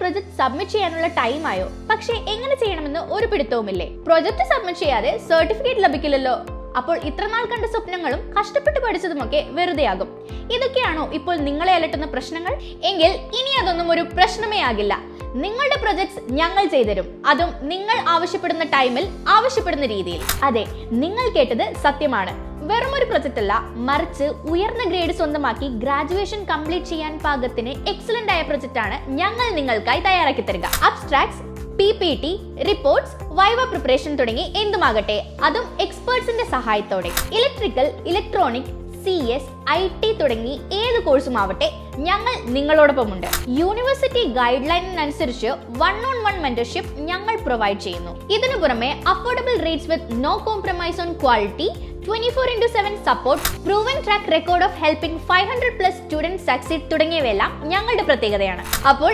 Project submit ചെയ്യാനുള്ള time ആയോ? പക്ഷേ എങ്ങനെ ചെയ്യണമെന്ന് ഒരു പിടുത്തവുമില്ലേ? പ്രൊജക്ട് സബ്മിറ്റ് ചെയ്യാതെ സർട്ടിഫിക്കറ്റ് ലഭിക്കില്ലല്ലോ. അപ്പോൾ ഇത്രനാൾ കണ്ട സ്വപ്നങ്ങളും കഷ്ടപ്പെട്ട് പഠിച്ചതുമൊക്കെ വെറുതെയാകും. ഇതൊക്കെയാണോ ഇപ്പോൾ നിങ്ങളെ അലട്ടുന്ന പ്രശ്നങ്ങൾ? എങ്കിൽ ഇനി അതൊന്നും ഒരു പ്രശ്നമേ ആകില്ല. നിങ്ങളുടെ പ്രൊജക്ട്സ് ഞങ്ങൾ ചെയ്തുതരും. അതും നിങ്ങൾ ആവശ്യപ്പെടുന്ന ടൈമിൽ, ആവശ്യപ്പെടുന്ന രീതിയിൽ. അതെ, നിങ്ങൾ കേട്ടത് സത്യമാണ്. വെറും ഒരു പ്രൊജക്ട് അല്ല, മറിച്ച് ഉയർന്ന ഗ്രേഡ് സ്വന്തമാക്കി ഗ്രാജുവേഷൻ കംപ്ലീറ്റ് ചെയ്യാൻ പാകത്തിന് എക്സലന്റ് ആയ പ്രൊജക്ട് ആണ് ഞങ്ങൾ നിങ്ങൾക്കായി തയ്യാറാക്കി തരിക. Abstracts, PPT, reports, viva preparation തുടങ്ങി എന്തുമാകട്ടെ, അതും എക്സ്പേർട്സിന്റെ സഹായത്തോടെ. ഇലക്ട്രിക്കൽ, ഇലക്ട്രോണിക്, CS, IT തുടങ്ങി ഏത് കോഴ്സും ആവട്ടെ, ഞങ്ങൾ നിങ്ങളോടൊപ്പമുണ്ട്. യൂണിവേഴ്സിറ്റി ഗൈഡ് ലൈനിനനുസരിച്ച് 1-on-1 മെന്റർഷിപ്പ് ഞങ്ങൾ പ്രൊവൈഡ് ചെയ്യുന്നു. ഇതിനു പുറമെ affordable rates with no compromise on quality, 24/7 support, proven track record of helping 500+ students succeed തുടങ്ങിയവയെല്ലാം ഞങ്ങളുടെ പ്രത്യേകതയാണ്. അപ്പോൾ